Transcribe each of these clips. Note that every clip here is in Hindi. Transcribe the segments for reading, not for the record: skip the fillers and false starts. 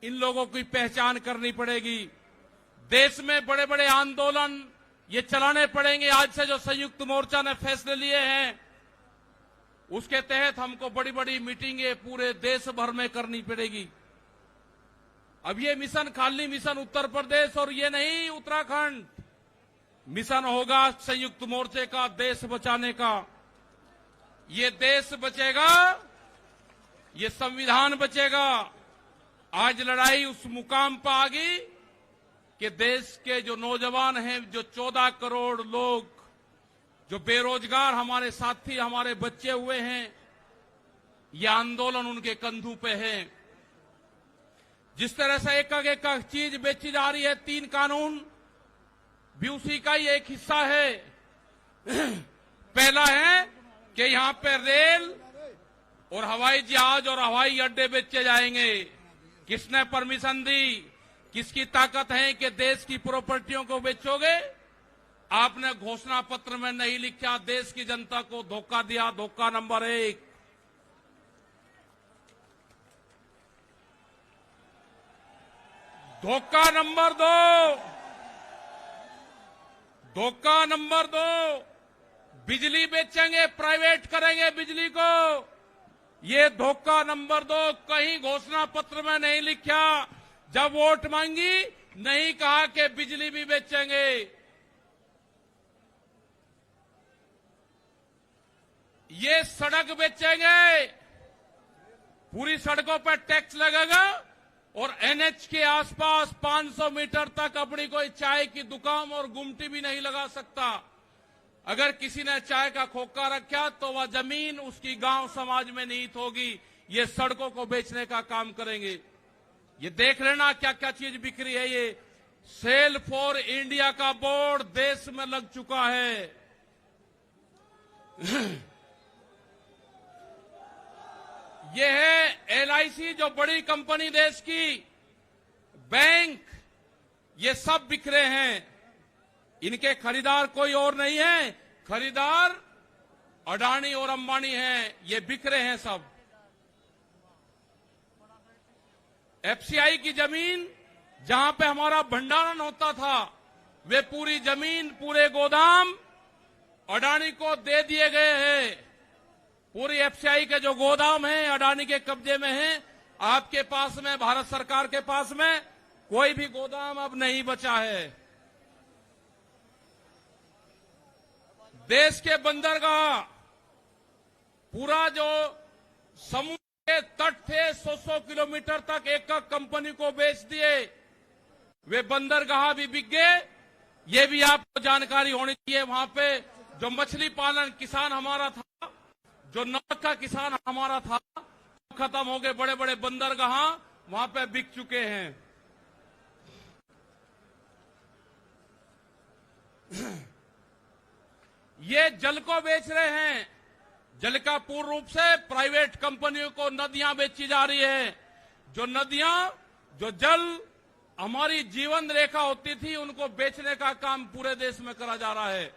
इन लोगों की पहचान करनी पड़ेगी। देश में बड़े बड़े आंदोलन ये चलाने पड़ेंगे। आज से जो संयुक्त मोर्चा ने फैसले लिए हैं उसके तहत हमको बड़ी बड़ी मीटिंगें पूरे देश भर में करनी पड़ेगी। अब ये मिशन खाली मिशन उत्तर प्रदेश और ये नहीं उत्तराखंड, मिशन होगा संयुक्त मोर्चे का देश बचाने का। ये देश बचेगा, ये संविधान बचेगा। आज लड़ाई उस मुकाम पर आ गई कि देश के जो नौजवान हैं, जो 14 करोड़ लोग जो बेरोजगार हमारे साथी हमारे बच्चे हुए हैं, यह आंदोलन उनके कंधों पे है। जिस तरह से एक चीज बेची जा रही है, 3 कानून भी उसी का ही एक हिस्सा है। पहला है कि यहां पे रेल और हवाई जहाज और हवाई अड्डे बेचे जाएंगे। किसने परमिशन दी? किसकी ताकत है कि देश की प्रॉपर्टियों को बेचोगे? आपने घोषणा पत्र में नहीं लिखा, देश की जनता को धोखा दिया। धोखा नंबर 1। धोखा नंबर 2, धोखा नंबर 2, बिजली बेचेंगे, प्राइवेट करेंगे बिजली को। ये धोखा नंबर 2 कहीं घोषणा पत्र में नहीं लिखा। जब वोट मांगी नहीं कहा कि बिजली भी बेचेंगे। ये सड़क बेचेंगे, पूरी सड़कों पर टैक्स लगेगा और एनएच के आसपास 500 मीटर तक अपनी कोई चाय की दुकान और गुमटी भी नहीं लगा सकता। अगर किसी ने चाय का खोखा रखा तो वह जमीन उसकी गांव समाज में निहित होगी। ये सड़कों को बेचने का काम करेंगे। ये देख लेना क्या क्या चीज बिक्री है। ये सेल फॉर इंडिया का बोर्ड देश में लग चुका है। ये है एलआईसी, जो बड़ी कंपनी देश की, बैंक, ये सब बिखरे हैं। इनके खरीदार कोई और नहीं है, खरीदार अडानी और अंबानी हैं। ये बिखरे हैं सब। एफसीआई की जमीन जहां पे हमारा भंडारण होता था, वे पूरी जमीन, पूरे गोदाम अडानी को दे दिए गए हैं। पूरी एफसीआई के जो गोदाम हैं अडानी के कब्जे में हैं। आपके पास में, भारत सरकार के पास में कोई भी गोदाम अब नहीं बचा है। देश के बंदरगाह, पूरा जो समुद्र के तट थे 100-100 किलोमीटर तक एक कंपनी को बेच दिए। वे बंदरगाह भी बिक गए। ये भी आपको जानकारी होनी चाहिए। वहां पे जो मछली पालन किसान हमारा था, जो नमक का किसान हमारा था, खत्म हो गए। बड़े बड़े बंदरगाह वहां पे बिक चुके हैं। ये जल को बेच रहे हैं। जल का पूर्ण रूप से प्राइवेट कंपनियों को नदियां बेची जा रही है। जो नदियां, जो जल हमारी जीवन रेखा होती थी, उनको बेचने का काम पूरे देश में करा जा रहा है।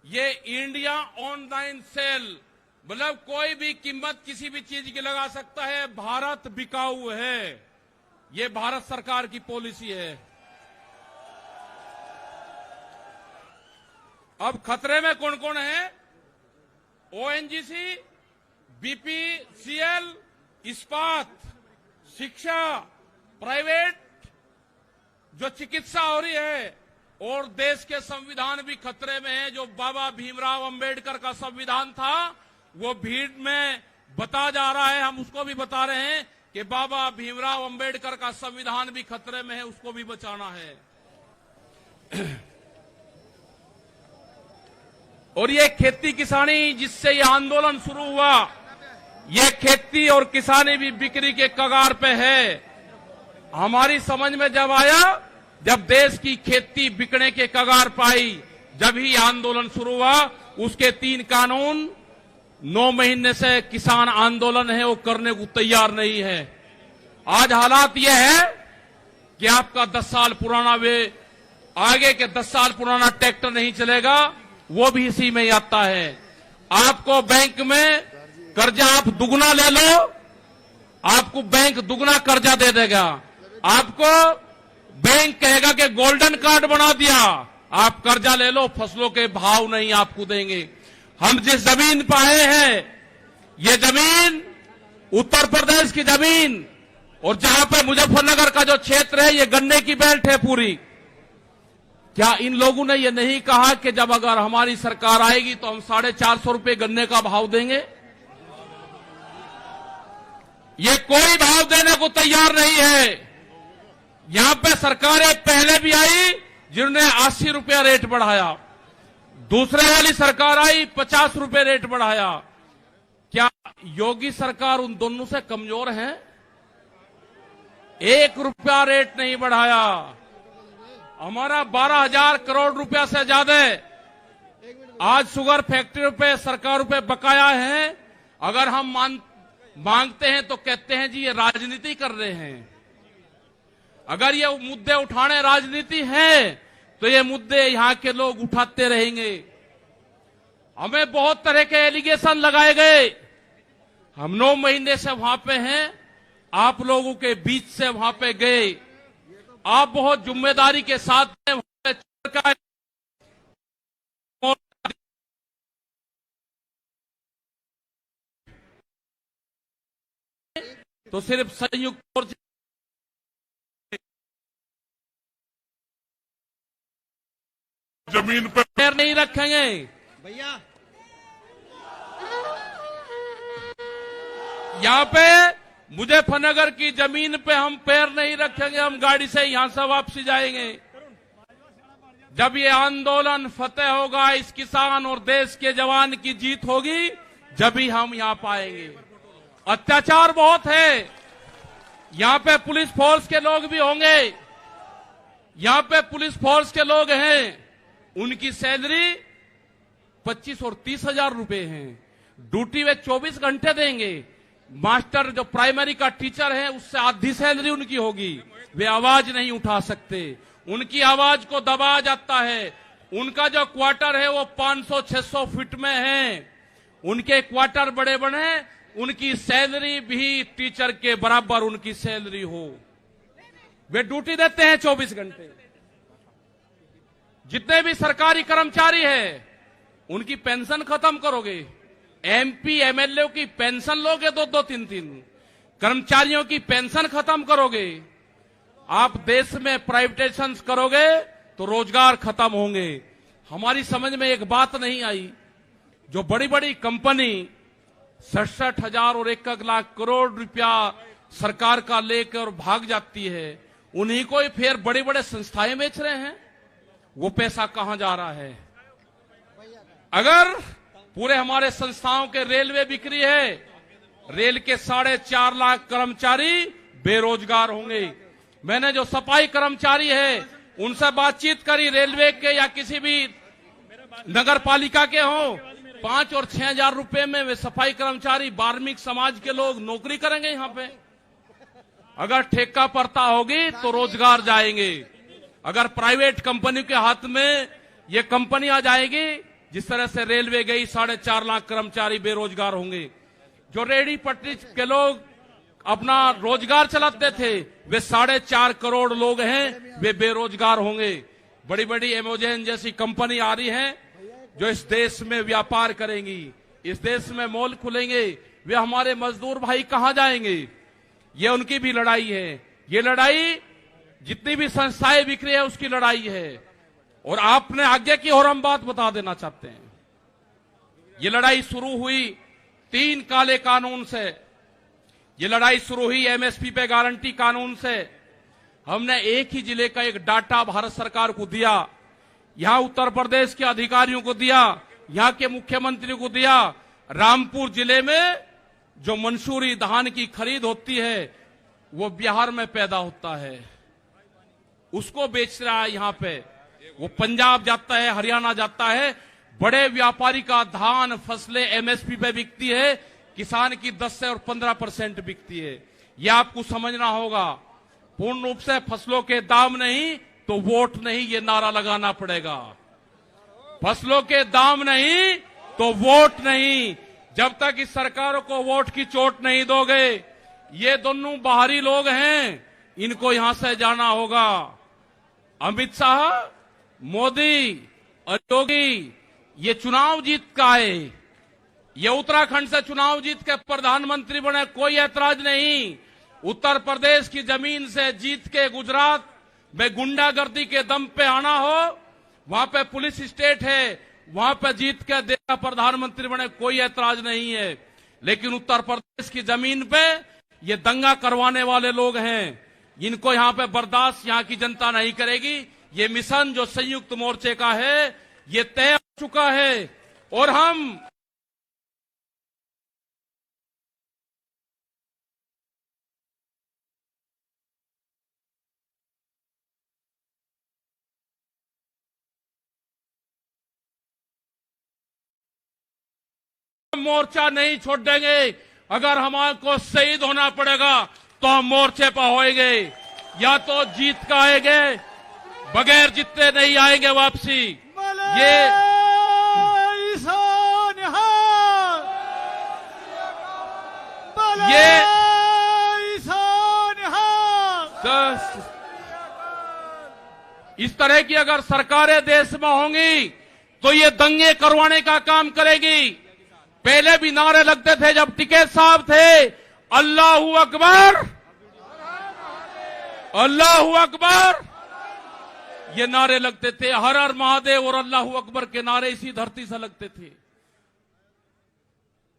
ये इंडिया ऑनलाइन सेल, मतलब कोई भी कीमत किसी भी चीज की लगा सकता है। भारत बिकाऊ है। ये भारत सरकार की पॉलिसी है। अब खतरे में कौन कौन है? ओएनजीसी, बीपीसीएल, इस्पात, शिक्षा, प्राइवेट, जो चिकित्सा हो रही है, और देश के संविधान भी खतरे में है। जो बाबा भीमराव अंबेडकर का संविधान था, वो भीड़ में बता जा रहा है। हम उसको भी बता रहे हैं कि बाबा भीमराव अंबेडकर का संविधान भी खतरे में है, उसको भी बचाना है। और ये खेती किसानी जिससे ये आंदोलन शुरू हुआ, ये खेती और किसानी भी बिक्री के कगार पे है। हमारी समझ में जब आया, जब देश की खेती बिकने के कगार पाई, जब ही आंदोलन शुरू हुआ। उसके 3 कानून 9 महीने से किसान आंदोलन है, वो करने को तैयार नहीं है। आज हालात यह है कि आपका 10 साल पुराना, वे आगे के 10 साल पुराना ट्रैक्टर नहीं चलेगा, वो भी इसी में आता है। आपको बैंक में कर्जा आप दुगना ले लो, आपको बैंक दुगना कर्जा दे देगा। आपको बैंक कहेगा कि गोल्डन कार्ड बना दिया, आप कर्जा ले लो, फसलों के भाव नहीं आपको देंगे। हम जिस जमीन पर आए हैं, ये जमीन उत्तर प्रदेश की जमीन, और जहां पे मुजफ्फरनगर का जो क्षेत्र है, ये गन्ने की बेल्ट है पूरी। क्या इन लोगों ने ये नहीं कहा कि जब अगर हमारी सरकार आएगी तो हम 450 रुपए गन्ने का भाव देंगे? ये कोई भाव देने को तैयार नहीं है। यहां पे सरकारें पहले भी आई जिन्होंने 80 रुपया रेट बढ़ाया, दूसरे वाली सरकार आई 50 रुपए रेट बढ़ाया। क्या योगी सरकार उन दोनों से कमजोर है? 1 रुपया रेट नहीं बढ़ाया। हमारा 12,000 करोड़ रुपया से ज्यादा आज शुगर फैक्ट्री पे सरकार पे बकाया है। अगर हम मांगते हैं तो कहते हैं जी ये राजनीति कर रहे हैं। अगर ये मुद्दे उठाने राजनीति है तो ये मुद्दे यहां के लोग उठाते रहेंगे। हमें बहुत तरह के एलिगेशन लगाए गए। हम 9 महीने से वहां पे हैं, आप लोगों के बीच से वहां पे गए। आप बहुत जिम्मेदारी के साथ में तो सिर्फ संयुक्त मोर्चा जमीन पर पैर नहीं रखेंगे भैया। यहाँ पे मुजफ्फरनगर की जमीन पे हम पैर नहीं रखेंगे। हम गाड़ी से यहां से वापसी जाएंगे। जब ये आंदोलन फतेह होगा, इस किसान और देश के जवान की जीत होगी, जब ही हम यहां पाएंगे। अत्याचार बहुत है। यहां पे पुलिस फोर्स के लोग भी होंगे। यहां पे पुलिस फोर्स के लोग हैं, उनकी सैलरी 25 और 30,000 रुपए है। ड्यूटी वे 24 घंटे देंगे। मास्टर जो प्राइमरी का टीचर है, उससे आधी सैलरी उनकी होगी। वे आवाज नहीं उठा सकते, उनकी आवाज को दबाया जाता है। उनका जो क्वार्टर है वो 500-600 फीट में है। उनके क्वार्टर बड़े बड़े, उनकी सैलरी भी टीचर के बराबर उनकी सैलरी हो। वे ड्यूटी देते हैं 24 घंटे। जितने भी सरकारी कर्मचारी हैं, उनकी पेंशन खत्म करोगे। एमपी एमएलए की पेंशन लोगे 2-2, 3-3। कर्मचारियों की पेंशन खत्म करोगे। आप देश में प्राइवेटाइजेशन करोगे तो रोजगार खत्म होंगे। हमारी समझ में एक बात नहीं आई, जो बड़ी बड़ी कंपनी 67,000 और 1 लाख करोड़ रुपया सरकार का लेकर भाग जाती है, उन्हीं को ही फिर बड़े बड़े संस्थाएं बेच रहे हैं। वो पैसा कहां जा रहा है? अगर पूरे हमारे संस्थाओं के रेलवे बिक्री है, रेल के 4.5 लाख कर्मचारी बेरोजगार होंगे। मैंने जो सफाई कर्मचारी है उनसे बातचीत करी, रेलवे के या किसी भी नगर पालिका के हों, 5 और 6,000 रुपए में वे सफाई कर्मचारी वाल्मीकि समाज के लोग नौकरी करेंगे यहां पे। अगर ठेका पड़ता होगी तो रोजगार जाएंगे। अगर प्राइवेट कंपनी के हाथ में ये कंपनी आ जाएगी, जिस तरह से रेलवे गई, 4.5 लाख कर्मचारी बेरोजगार होंगे। जो रेहड़ी पटरी के लोग अपना रोजगार चलाते थे, वे 4.5 करोड़ लोग हैं, वे बेरोजगार होंगे। बड़ी बड़ी एमेजॉन जैसी कंपनी आ रही है जो इस देश में व्यापार करेंगी, इस देश में मॉल खुलेंगे। वे हमारे मजदूर भाई कहां जाएंगे? ये उनकी भी लड़ाई है। ये लड़ाई जितनी भी संस्थाएं बिक्री है उसकी लड़ाई है। और आपने आगे की और हम बात बता देना चाहते हैं। ये लड़ाई शुरू हुई 3 काले कानून से। ये लड़ाई शुरू हुई एमएसपी पे गारंटी कानून से। हमने एक ही जिले का एक डाटा भारत सरकार को दिया, यहां उत्तर प्रदेश के अधिकारियों को दिया, यहां के मुख्यमंत्री को दिया। रामपुर जिले में जो मंसूरी धान की खरीद होती है वो बिहार में पैदा होता है, उसको बेच रहा है यहां पे। वो पंजाब जाता है, हरियाणा जाता है। बड़े व्यापारी का धान फसलें एमएसपी पे बिकती है, किसान की 10 से और 15% बिकती है। यह आपको समझना होगा। पूर्ण रूप से फसलों के दाम नहीं तो वोट नहीं, ये नारा लगाना पड़ेगा। फसलों के दाम नहीं तो वोट नहीं। जब तक इस सरकार को वोट की चोट नहीं दोगे, ये दोनों बाहरी लोग हैं, इनको यहां से जाना होगा। अमित शाह, मोदी और योगी ये चुनाव जीत का है, ये उत्तराखंड से चुनाव जीत के प्रधानमंत्री बने, कोई ऐतराज नहीं। उत्तर प्रदेश की जमीन से जीत के गुजरात में गुंडागर्दी के दम पे आना हो, वहां पे पुलिस स्टेट है, वहां पे जीत के देश का प्रधानमंत्री बने, कोई ऐतराज नहीं है। लेकिन उत्तर प्रदेश की जमीन पे ये दंगा करवाने वाले लोग हैं, इनको यहां पे बर्दाश्त यहां की जनता नहीं करेगी। ये मिशन जो संयुक्त मोर्चे का है, ये तय हो चुका है और हम मोर्चा नहीं छोड़ देंगे। अगर हमारे को शहीद होना पड़ेगा तो हम मोर्चे पर होएंगे, या तो जीत का आएंगे, बगैर जीते नहीं आएंगे वापसी। ये इस तरह की अगर सरकारें देश में होंगी तो ये दंगे करवाने का काम करेगी। पहले भी नारे लगते थे जब टिकैत साहब थे, अल्लाहू अकबर, अल्लाहू अकबर, ये नारे लगते थे। हर हर महादेव और अल्लाहू अकबर के नारे इसी धरती से लगते थे।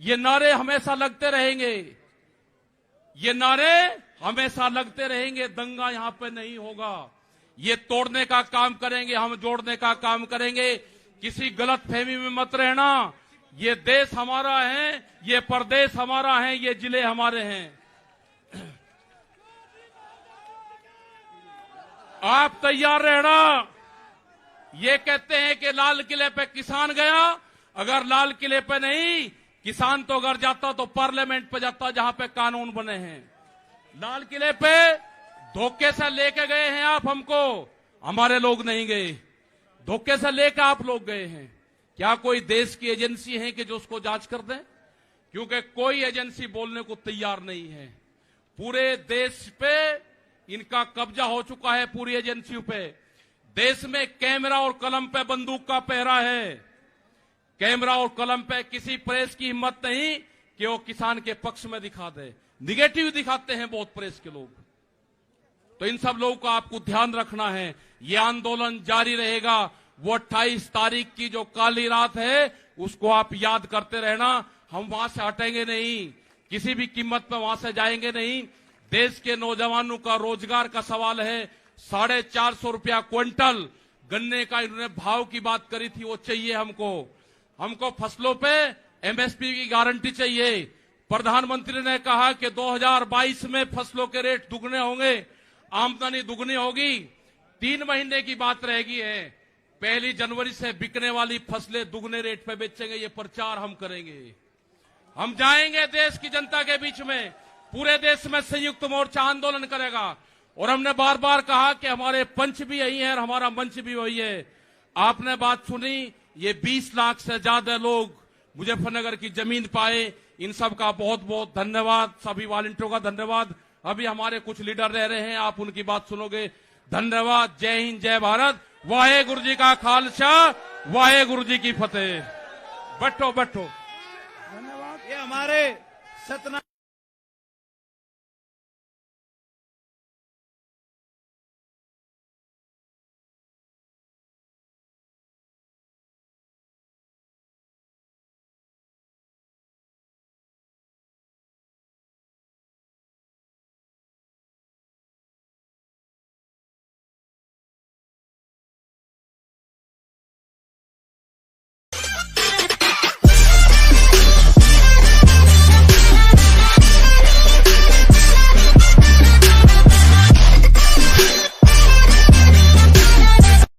ये नारे हमेशा लगते रहेंगे, ये नारे हमेशा लगते रहेंगे। दंगा यहां पे नहीं होगा। ये तोड़ने का काम करेंगे, हम जोड़ने का काम करेंगे। किसी गलत फहमी में मत रहना। ये देश हमारा है, ये प्रदेश हमारा है, ये जिले हमारे हैं। आप तैयार रहना। ये कहते हैं कि लाल किले पे किसान गया, अगर लाल किले पे नहीं, किसान तो अगर जाता तो पार्लियामेंट पे जाता जहां पे कानून बने हैं। लाल किले पे धोखे से लेके गए हैं आप हमको, हमारे लोग नहीं गए, धोखे से लेकर आप लोग गए हैं। क्या कोई देश की एजेंसी है कि जो उसको जांच कर दे? क्योंकि कोई एजेंसी बोलने को तैयार नहीं है। पूरे देश पे इनका कब्जा हो चुका है, पूरी एजेंसियों पे। देश में कैमरा और कलम पे बंदूक का पहरा है। कैमरा और कलम पे किसी प्रेस की हिम्मत नहीं कि वो किसान के पक्ष में दिखा दे। निगेटिव दिखाते हैं बहुत प्रेस के लोग। तो इन सब लोगों का आपको ध्यान रखना है। ये आंदोलन जारी रहेगा। वो 28 तारीख की जो काली रात है उसको आप याद करते रहना। हम वहां से हटेंगे नहीं, किसी भी कीमत पर वहां से जाएंगे नहीं। देश के नौजवानों का रोजगार का सवाल है। 450 रुपया क्विंटल गन्ने का इन्होंने भाव की बात करी थी, वो चाहिए हमको फसलों पे एमएसपी की गारंटी चाहिए। प्रधानमंत्री ने कहा कि 2022 में फसलों के रेट दुगने होंगे, आमदनी दुगनी होगी। 3 महीने की बात रहेगी है। 1 जनवरी से बिकने वाली फसलें दुगने रेट पे बेचेंगे। ये प्रचार हम करेंगे। हम जाएंगे देश की जनता के बीच में, पूरे देश में संयुक्त मोर्चा आंदोलन करेगा। और हमने बार बार कहा कि हमारे पंच भी यही है और हमारा मंच भी वही है। आपने बात सुनी, ये 20 लाख से ज्यादा लोग मुजफ्फरनगर की जमीन पाए। इन सब का बहुत बहुत धन्यवाद। सभी वॉलंटियरों का धन्यवाद। अभी हमारे कुछ लीडर रह रहे हैं, आप उनकी बात सुनोगे। धन्यवाद। जय हिंद, जय भारत। वाहेगुरु जी का खालसा, वाहेगुरु जी की फतेह। बैठो। धन्यवाद। ये हमारे सतना